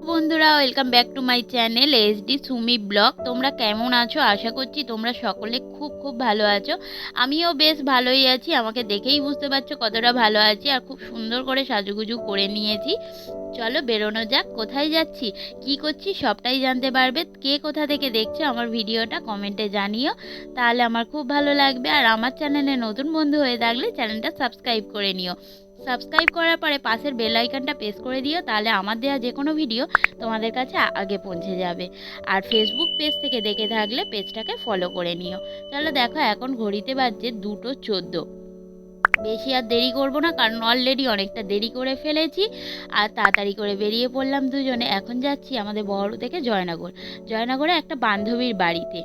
বন্ধুরা, welcome back to my channel SD Sumi blog. তোমরা কেমন আছো? আশা করছি তোমরা সকলে খুব খুব ভালো আছো। আমিও বেশ ভালোই আছি। আমাকে দেখেই বুঝতে পারছো কতটা ভালো আছি। আর খুব সুন্দর করে সাজুগুজু করে নিয়েছি। চলো বেরোনো যাক। কোথায় যাচ্ছি, কি করছি সবটাই জানতে পারবে। কে কোথা থেকে দেখছো আমার ভিডিওটা কমেন্টে জানিও, তাহলে আমার খুব ভালো লাগবে। আর আমার চ্যানেলে নতুন বন্ধু হয়ে থাকলে চ্যানেলটা সাবস্ক্রাইব করে নিও। সাবস্ক্রাইব করার পরে পাশের বেল আইকনটা প্রেস করে দিও, তাহলে আমার দেওয়া যে কোনো ভিডিও তোমাদের কাছে আগে পৌঁছে যাবে। আর ফেসবুক পেজ থেকে দেখে থাকলে পেজটাকে ফলো করে নিও। চলো দেখো, এখন ঘড়িতে বাজছে 2:14। বেশি আর দেরি করব না, কারণ অলরেডি অনেকটা দেরি করে ফেলেছি। আর তাড়াতাড়ি করে বেরিয়ে পড়লাম দুজনে। এখন যাচ্ছি আমাদের বহরু থেকে জয়নগর। জয়নগরে একটা বান্ধবীর বাড়িতে।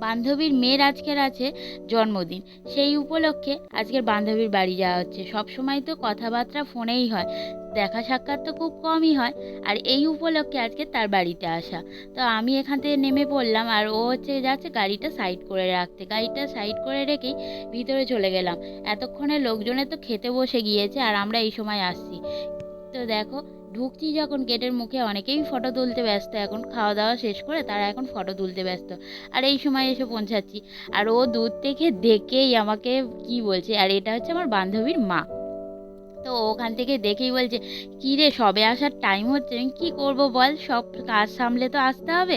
বান্ধবীর মেয়ের আজকের আছে জন্মদিন। সেই উপলক্ষে আজকের বান্ধবীর বাড়ি যাওয়া হচ্ছে। সব সময় তো কথাবার্তা ফোনেই হয়, দেখা সাক্ষাৎ তো খুব কমই হয়। আর এই উপলক্ষে আজকে তার বাড়িতে আসা। তো আমি এখান থেকে নেমে পড়লাম, আর ও যাচ্ছে গাড়িটা সাইড করে রাখতে। গাড়িটা সাইড করে রেখেই ভিতরে চলে গেলাম। এতক্ষণে লোকজনের তো খেতে বসে গিয়েছে, আর আমরা এই সময় আসছি। তো দেখো, ঢুকছি যখন গেটের মুখে, অনেকেই ফটো তুলতে ব্যস্ত। এখন খাওয়া দাওয়া শেষ করে তারা এখন ফটো তুলতে ব্যস্ত। আর এই সময় এসে পৌঁছাচ্ছি। আর ও দূর থেকে দেখেই আমাকে কি বলছে, আর এটা হচ্ছে আমার বান্ধবীর মা। তো ওখান থেকে দেখেই বলছে, কী রে, সবে আসার টাইম হচ্ছে? আমি কী করবো বল, সব কাজ সামলে তো আসতে হবে।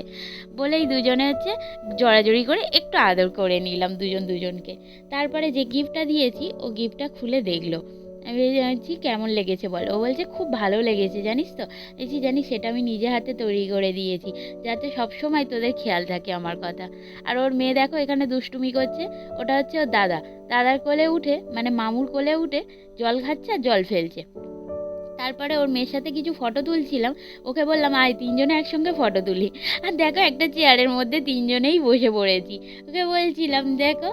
বলেই দুজনে হচ্ছে জড়াজড়ি করে একটু আদর করে নিলাম দুজন দুজনকে। তারপরে যে গিফটটা দিয়েছি, ও গিফটটা খুলে দেখলো। আমি জানছি কেমন লেগেছে বল। ও বলছে খুব ভালো লেগেছে জানিস তো। বলছি জানি, সেটা আমি নিজে হাতে তৈরি করে দিয়েছি, যাতে সব সময় তোদের খেয়াল থাকে আমার কথা। আর ওর মেয়ে দেখো এখানে দুষ্টুমি করছে। ওটা হচ্ছে ওর দাদা। দাদার কোলে উঠে, মানে মামুর কোলে উঠে জল খাচ্ছে আর জল ফেলছে। তারপরে ওর মেয়ের সাথে কিছু ফটো তুলছিলাম। ওকে বললাম আয় তিনজনে একসঙ্গে ফটো তুলি। আর দেখো, একটা চেয়ারের মধ্যে তিনজনেই বসে পড়েছি। ওকে বলছিলাম দেখো,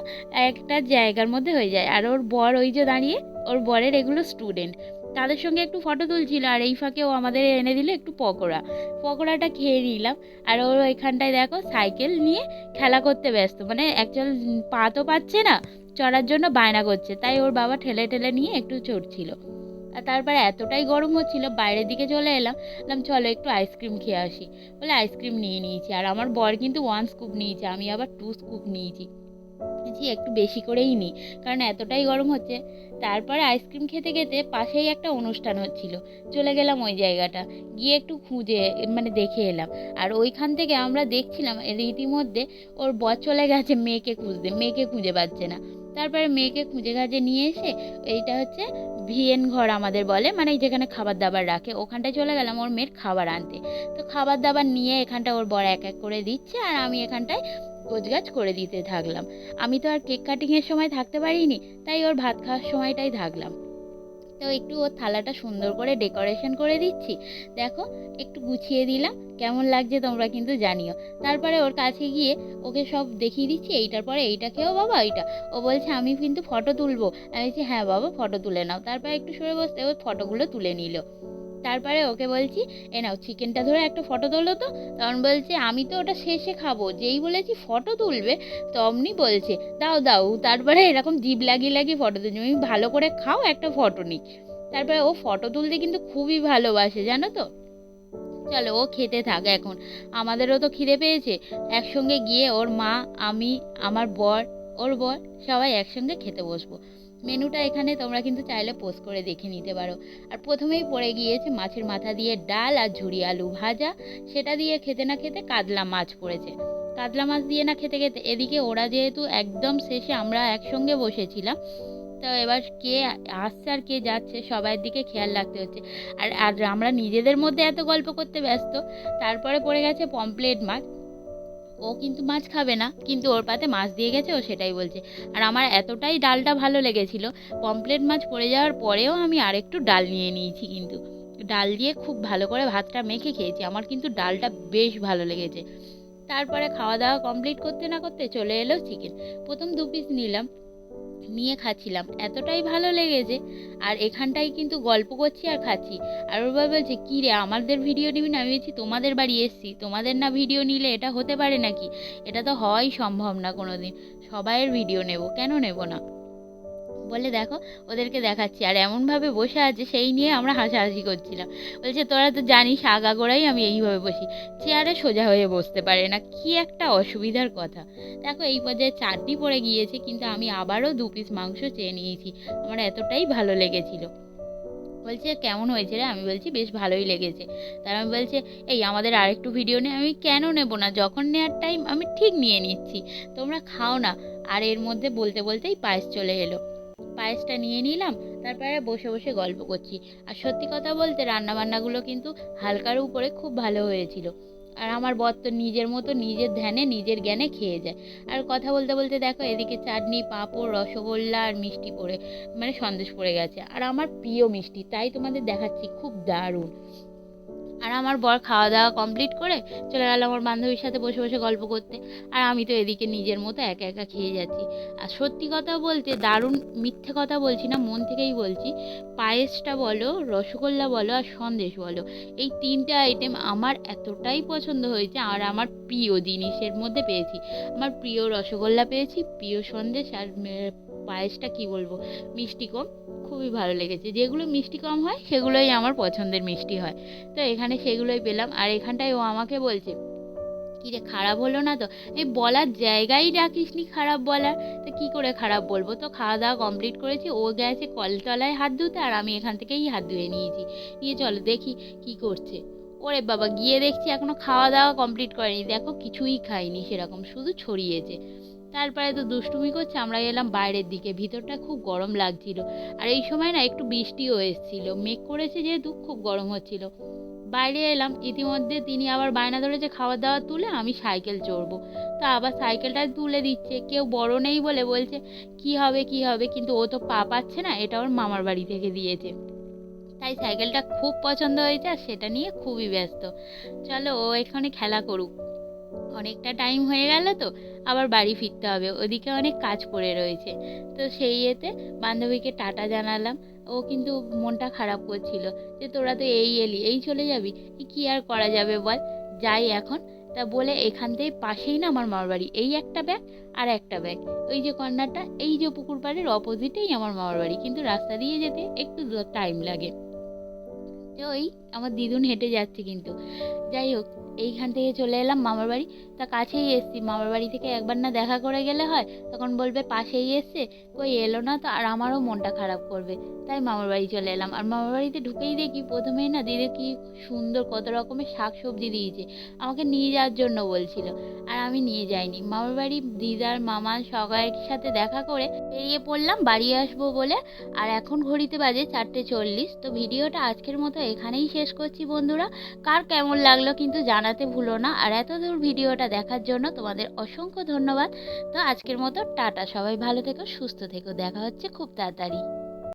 একটা জায়গার মধ্যে হয়ে যায়। আর ওর বর ওই যে দাঁড়িয়ে, ওর বরের এগুলো স্টুডেন্ট, তাদের সঙ্গে একটু ফটো তুলছিল। আর এই ফাঁকে ও আমাদের এনে দিল একটু পকোড়া। পকোড়াটা খেয়ে নিলাম। আর ওর ওইখানটায় দেখো সাইকেল নিয়ে খেলা করতে ব্যস্ত, মানে অ্যাকচুয়াল পা তো পাচ্ছে না, চড়ার জন্য বায়না করছে। তাই ওর বাবা ঠেলে ঠেলে নিয়ে একটু চড়ছিল। আর তারপরে এতটাই গরম হচ্ছিল, বাইরের দিকে চলে এলাম। বললাম চলো একটু আইসক্রিম খেয়ে আসি। বলে আইসক্রিম নিয়ে নিয়েছি। আর আমার বর কিন্তু 1 স্কুপ নিয়েছে, আমি আবার 2 স্কুপ নিয়েছি। বলছি একটু বেশি করেই নিই, কারণ এতটাই গরম হচ্ছে। তারপরে আইসক্রিম খেতে খেতে পাশেই একটা অনুষ্ঠান হচ্ছিল। চলে গেলাম ওই জায়গাটা, গিয়ে একটু খুঁজে, মানে দেখে এলাম। আর ওইখান থেকে আমরা দেখছিলাম রীতিমধ্যে ওর বর চলে গেছে মেয়েকে খুঁজতে, মেয়েকে খুঁজে পাচ্ছে না। তারপরে মেয়েকে খুঁজে খাজে নিয়ে এসে, এইটা হচ্ছে ভিএন ঘর আমাদের বলে, মানে যেখানে খাবার দাবার রাখে, ওখানটায় চলে গেলাম ওর মেয়ের খাবার আনতে। তো খাবার দাবার নিয়ে এখানটা ওর বর এক এক করে দিচ্ছে, আর আমি এখানটায় গোছগাছ করে দিতে থাকলাম। আমি তো আর কেক কাটিংয়ের সময় থাকতে পারিনি, তাই ওর ভাত খাওয়ার সময়টাই থাকলাম। তো একটু ওর থালাটা সুন্দর করে ডেকোরেশন করে দিচ্ছি। দেখো, একটু গুছিয়ে দিলাম। কেমন লাগছে তোমরা কিন্তু জানিও। তারপরে ওর কাছে গিয়ে ওকে সব দেখিয়ে দিচ্ছি, এইটার পরে এইটা খেয়েও বাবা এইটা। ও বলছে আমি কিন্তু ফটো তুলবো। আমি বলছি হ্যাঁ বাবা, ফটো তুলে নাও। তারপরে একটু সরে বসতে ওই ফটোগুলো তুলে নিল। তারপরে ওকে বলছি এ নাও চিকেনটা ধরে একটা ফটো তোলো তো। তখন বলছে আমি তো ওটা শেষে খাবো। যেই বলেছি ফটো তুলবে, তমনি বলছে দাও দাও। তারপরে এরকম জিভ লাগিয়ে লাগিয়ে ফটো তুলছি। আমি ভালো করে খাও, একটা ফটো নিই। তারপরে ও ফটো তুলতে কিন্তু খুবই ভালোবাসে, জানো তো। চলো ও খেতে থাক এখন, আমাদেরও তো খিদে পেয়েছে। একসঙ্গে গিয়ে ওর মা, আমি, আমার বর, ওর বর, সবাই একসঙ্গে খেতে বসবো। মেনুটা এখানে তোমরা কিন্তু চাইলে পোস্ট করে দেখে নিতে পারো। আর প্রথমেই পড়ে গিয়েছে মাছের মাথা দিয়ে ডাল আর ঝুরি আলু ভাজা। সেটা দিয়ে খেতে না খেতে কাতলা মাছ পড়েছে। কাতলা মাছ দিয়ে না খেতে খেতে এদিকে ওরা যেহেতু একদম শেষে আমরা একসঙ্গে বসেছিলাম, তো এবার কে আসছে আর কে যাচ্ছে সবার দিকে খেয়াল রাখতে হচ্ছে। আর আর আমরা নিজেদের মধ্যে এত গল্প করতে ব্যস্ত। তারপরে পড়ে গেছে পমপ্লেট মাছ। ও কিন্তু মাছ খাবে না, কিন্তু ওর পাতে মাছ দিয়ে গেছে, ও সেটাই বলছে। আর আমার এতটাই ডালটা ভালো লেগেছিল, পমপ্লেট মাছ পড়ে যাওয়ার পরেও আমি আরেকটু ডাল নিয়ে নিয়েছি কিন্তু। ডাল দিয়ে খুব ভালো করে ভাতটা মেখে খেয়েছি, আমার কিন্তু ডালটা বেশ ভালো লেগেছে। তারপরে খাওয়া দাওয়া কমপ্লিট করতে না করতে চলে এলো চিকেন। প্রথম 2 পিস নিলাম, নিয়ে খাচ্ছিলাম, এতটাই ভালো লেগেছে। আর এখানটায় কিন্তু গল্প করছি আর খাচ্ছি। আর ওর বাবা বলছে কী রে, আমাদের ভিডিও নিবি না? আমি বলছি তোমাদের বাড়ি এসছি, তোমাদের না ভিডিও নিলে এটা হতে পারে নাকি? এটা তো হওয়াই সম্ভব না কোনো দিন। সবাইয়ের ভিডিও নেব, কেন নেব না? বলে দেখো ওদেরকে দেখাচ্ছি, আর এমনভাবে বসে আছে সেই নিয়ে আমরা হাসাহাসি করছিলাম। বলছে তোরা তো জানিস আগাগোড়াই আমি এইভাবে বসি, চেয়ারে সোজা হয়ে বসতে পারে না, কি একটা অসুবিধার কথা। দেখো এই পর্যায়ে চাটনি পড়ে গিয়েছে, কিন্তু আমি আবারও 2 পিস মাংস চেয়ে নিয়েছি, আমার এতটাই ভালো লেগেছিল। বলছে কেমন হয়েছে রে? আমি বলছি বেশ ভালোই লেগেছে। তার আমি বলছে এই আমাদের আরেকটু ভিডিও নে। আমি কেন নেব না, যখন নেওয়ার টাইম আমি ঠিক নিয়ে নিচ্ছি, তোমরা খাও না। আর এর মধ্যে বলতে বলতেই পায়েস চলে এলো, পায়েসটা নিয়ে নিলাম, তারপরে বসে বসে গল্প করছি। আর সত্যি কথা বলতে রান্নাবান্নাগুলো কিন্তু হালকার উপরে খুব ভালো হয়েছিল। আর আমার বর তো নিজের মতো নিজের ধ্যানে নিজের জ্ঞানে খেয়ে যায়। আর কথা বলতে বলতে দেখো এদিকে চাটনি, পাঁপড়, রসগোল্লা আর মিষ্টি পড়ে, মানে সন্দেশ পড়ে গেছে, আর আমার প্রিয় মিষ্টি, তাই তোমাদের দেখাচ্ছি, খুব দারুণ। আর আমার বর খাওয়া দাওয়া কমপ্লিট করে চলে গেল আমার বান্ধবীর সাথে বসে বসে গল্প করতে। আর আমি তো এদিকে নিজের মতো একা একা খেয়ে যাচ্ছি। আর সত্যি কথা বলতে দারুণ, মিথ্যে কথা বলছি না, মন থেকেই বলছি, পায়েসটা বলো, রসগোল্লা বলো আর সন্দেশ বলো, এই 3টে আইটেম আমার এতটাই পছন্দ হয়েছে। আর আমার প্রিয় জিনিসের মধ্যে পেয়েছি, আমার প্রিয় রসগোল্লা পেয়েছি, প্রিয় সন্দেশ, আর পায়েসটা কি বলবো, মিষ্টি কম, খুবই ভালো লেগেছে। যেগুলো মিষ্টি কম হয় সেগুলোই আমার পছন্দের মিষ্টি হয়, তো এখানে সেগুলোই পেলাম। আর এখানটায় ও আমাকে বলছে কি রে খারাপ হলো না তো? এই বলার জায়গায় রাখিসনি খারাপ বলার, তো কি করে খারাপ বলবো? তো খাওয়া দাওয়া কমপ্লিট করেছি, ও গেছে কলতলায় হাত ধুতে আর আমি এখান থেকেই হাত ধুয়ে নিয়েছি। নিয়ে চলো দেখি কি করছে। ওরে বাবা, গিয়ে দেখছি এখনো খাওয়া দাওয়া কমপ্লিট করেনি, দেখো কিছুই খাইনি সেরকম, শুধু ছড়িয়েছে। তারপরে তো দুষ্টুমি করছে, আমরা এলাম বাইরের দিকে, ভিতরটা খুব গরম লাগছিল। আর এই সময় না একটু বৃষ্টিও এসেছিল, মেঘ করেছে যেহেতু খুব গরম হচ্ছিল। বাইরে এলাম, ইতিমধ্যে তিনি আবার বায়না ধরেছে খাবার দাবার তুলে আমি সাইকেল চড়বো। তো আবার সাইকেলটা তুলে দিচ্ছে, কেউ বড় নেই বলে বলছে কি হবে কি হবে, কিন্তু ও তো পা পাচ্ছে না, এটা ওর মামার বাড়ি থেকে দিয়েছে, তাই সাইকেলটা খুব পছন্দ হয়েছে আর সেটা নিয়ে খুবই ব্যস্ত। চলো ও এখানে খেলা করুক, অনেকটা টাইম হয়ে গেল তো, আবার বাড়ি ফিরতে হবে, ওদিকে অনেক কাজ পড়ে রয়েছে। তো সেই এতে বান্ধবীকে টাটা জানালাম। ও কিন্তু মনটা খারাপ করছিল যে তোরা তো এই এলি, এই চলে যাবি, কি আর করা যাবে বল, যাই এখন। তা বলে এখান থেকে পাশেই না আমার মামার বাড়ি, এই একটা ব্যাগ আর একটা ব্যাগ, ওই যে কর্নারটা, এই যে পুকুর পাড়ের অপোজিটেই আমার মামার বাড়ি, কিন্তু রাস্তা দিয়ে যেতে একটু টাইম লাগে। তো ওই আমার দিদুন হেঁটে যাচ্ছে কিন্তু, যাই হোক এইখান থেকে চলে এলাম মামার বাড়ি। তা কাছেই এসছি, মামার বাড়ি থেকে একবার না দেখা করে গেলে হয়, তখন বলবে পাশেই এসছে, কই এলো না তো, আর আমারও মনটা খারাপ করবে। তাই মামার বাড়ি চলে এলাম। আর মামার বাড়িতে ঢুকেই দেখি প্রথমেই না দিদি কি সুন্দর কত রকমের শাক সবজি দিয়েছে, আমাকে নিয়ে যাওয়ার জন্য বলছিল, আর আমি নিয়ে যাইনি। মামার বাড়ি দিদার মামা সবার সাথে দেখা করে বেরিয়ে পড়লাম বাড়ি আসবো বলে। আর এখন ঘড়িতে বাজে 4:40। তো ভিডিওটা আজকের মতো এখানেই শেষ করছি বন্ধুরা, কার কেমন লাগলো কিন্তু জানাতে ভুলো না। আর এত দূর ভিডিওটা দেখার জন্য তোমাদের অসংখ্য ধন্যবাদ। তো আজকের মতো টাটা, সবাই ভালো থেকো, সুস্থ থেকো, দেখা হচ্ছে খুব তাড়াতাড়ি।